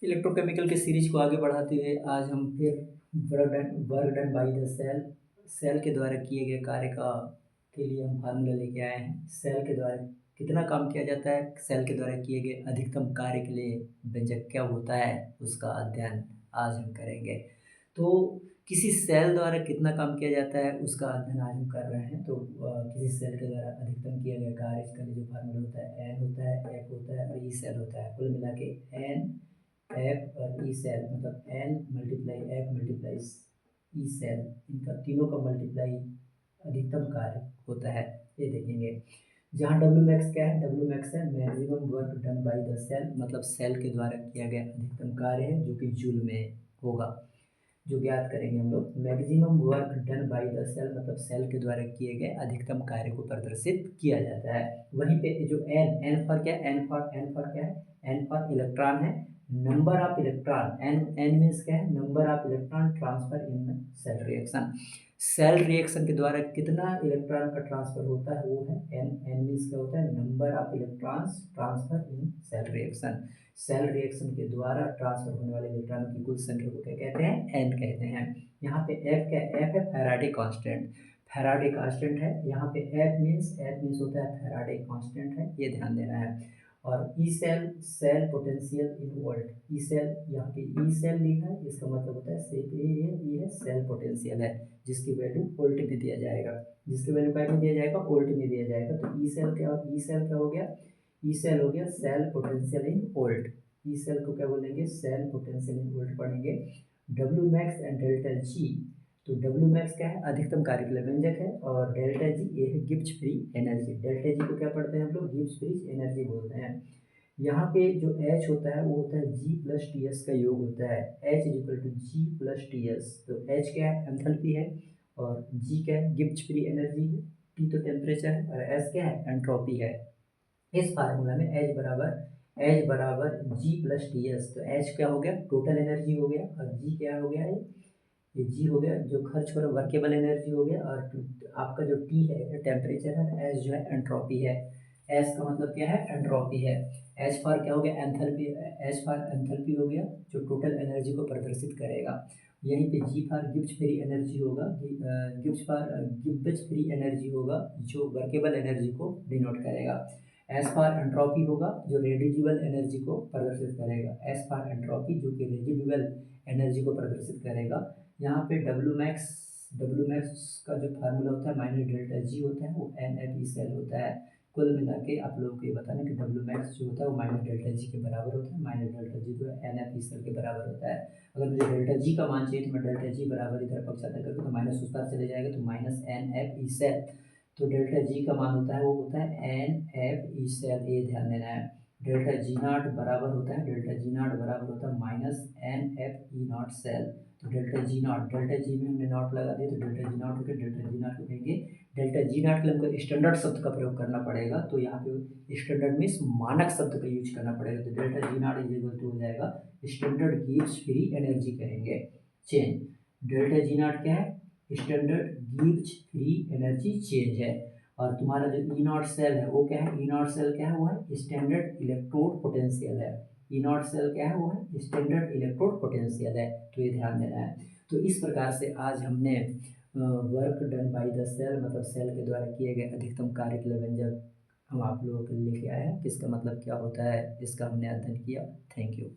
Electrochemical के series को आगे बढ़ाते हुए आज हम फिर work done by the cell cell के द्वारा किए गए कार्य का के लिए हम फार्मूला लेके आए हैं। सेल के द्वारा कितना काम किया जाता है, सेल के द्वारा किए गए अधिकतम कार्य के लिए व्यंजक क्या होता है, उसका अध्ययन आज हम करेंगे। तो किसी सेल द्वारा कितना काम किया जाता है उसका अध्ययन आज हम कर रहे हैं। तो किसी सेल के द्वारा अधिकतम किया गया कार्य, इसका जो फार्मूला होता है एन होता है, एफ होता है और ई सेल होता है। कुल मिला के एन एफ और ई सेल मतलब N multiply F multiply E cell, इनका तीनों का मल्टीप्लाई अधिकतम कार्य होता है, ये देखेंगे। जहाँ डब्ल्यू मैक्स क्या है, डब्ल्यू मैक्स है maximum work done by the cell, मतलब सेल के द्वारा किया गया अधिकतम कार्य है जो कि जूल में होगा, जो ज्ञात करेंगे हम लोग। Maximum work done by the cell मतलब सेल के द्वारा किए गए अधिकतम कार्य को प्रदर्शित किया जाता है। वहीं पे जो एन एन फॉर क्या है, एन फॉर क्या है, एन फॉर इलेक्ट्रॉन है, number of electron, N means क्या है, number of electron transfer in cell reaction. Cell reaction के द्वारा कितना इलेक्ट्रॉन का ट्रांसफर होता है वो है एन। एन मीन्स क्या होता है, number of electrons transfer in cell reaction. Cell reaction के द्वारा ट्रांसफर होने वाले इलेक्ट्रॉनों की कुल संख्या को क्या कहते हैं, एन कहते हैं। यहाँ पे एफ क्या, एफ है फैराडे कांस्टेंट, फैराडे कांस्टेंट है। यहाँ पे एफ मीन्स होता है फैराडे कांस्टेंट है, ये ध्यान देना है। और E cell, cell potential in volt, E cell, यहाँ पे ई सेल लिखा है, इसका मतलब होता है ये है सेल पोटेंशियल है, जिसकी वैल्यू वोल्ट में दिया जाएगा, जिसकी वैल्यू क्या में दिया जाएगा, वोल्ट में दिया जाएगा। तो ई सेल क्या हो गया, ई सेल हो गया cell potential in volt. E cell को क्या बोलेंगे, सेल पोटेंशियल इन वोल्ट पढ़ेंगे। W max and delta G, तो डब्ल्यू मैक्स क्या है, अधिकतम कार्य के लिए व्यंजक है, और डेल्टा जी ये है Gibbs free energy. Delta G को क्या पढ़ते हैं हम लोग, गिब्स फ्री एनर्जी बोलते हैं। यहाँ पे जो H होता है वो होता है G प्लस टी एस का योग होता है, H is equal to G plus T S. तो H क्या है, एंथैल्पी है, और G क्या है, गिब्स फ्री एनर्जी है, T तो टेम्परेचर है, और S क्या है, एंट्रोपी है। इस फार्मूला में H बराबर G प्लस टी एस, तो H क्या हो गया, टोटल एनर्जी हो गया, और G क्या हो गया, ये जी हो गया जो खर्च हो रहा वर्केबल एनर्जी हो गया, और आपका जो टी है टेम्परेचर है, एस जो है एंट्रोपी है। एस का मतलब क्या है, एंट्रोपी है। एच फॉर क्या हो गया, एंथैल्पी, एच फॉर एंथैल्पी हो गया जो टोटल एनर्जी को प्रदर्शित करेगा। यहीं पे जी फॉर गिब्स फ्री एनर्जी होगा, गिब्स फ्री एनर्जी होगा जो वर्केबल एनर्जी को डिनोट करेगा। एस फॉर एंट्रोपी होगा जो रेडिजिबल एनर्जी को प्रदर्शित करेगा, एस फॉर एंट्रोपी जो कि रेजिडुअल एनर्जी को प्रदर्शित करेगा। यहाँ पे डब्ल्यू मैक्स का जो फार्मूला होता है माइनस डेल्टा जी होता है, वो एन एफ ई सेल होता है। कुल मिला के आप लोगों को ये बताना कि डब्ल्यू मैक्स जो होता है वो माइनस डेल्टा जी के बराबर होता है, माइनस डेल्टा जी जो है एन एफ ई सेल के बराबर होता है। अगर मुझे डेल्टा जी का मान चाहिए तो मैं डेल्टा जी बराबर इधर पक्षांतर करूँ तो माइनस उस पार चले जाएगा, तो minus N F E cell. तो डेल्टा जी का मान होता है वो होता है एन एफ ई सेल, ये ध्यान देना है। डेल्टा जी नॉट बराबर होता है, डेल्टा जी नॉट बराबर होता है minus N F E naught cell. तो delta G naught, delta G में हमने नॉट लगा दिया तो डेल्टा जी नॉट हो गया, डेल्टा जी नॉट को कहेंगे, डेल्टा जी नॉट के लिए हमको स्टैंडर्ड शब्द का प्रयोग करना पड़ेगा, तो यहाँ पे स्टैंडर्ड मीन्स मानक शब्द का यूज करना पड़ेगा। तो delta G naught is equal to हो जाएगा स्टैंडर्ड गिव्स फ्री एनर्जी करेंगे, चेंज। डेल्टा जी नॉट क्या है, स्टैंडर्ड गिव्स फ्री एनर्जी चेंज है। और तुम्हारा जो ई नॉट सेल है वो क्या है, ई नॉट सेल क्या है, वो है स्टैंडर्ड इलेक्ट्रोड पोटेंशियल है। ई नॉट सेल क्या है, वो है स्टैंडर्ड इलेक्ट्रोड पोटेंशियल है, तो ये ध्यान देना है। तो इस प्रकार से आज हमने work done by the cell मतलब सेल के द्वारा किए गए अधिकतम कार्य के लिए व्यंजक हम आप लोगों के लिए लेके आए हैं, किसका मतलब क्या होता है इसका हमने अध्ययन किया। Thank you.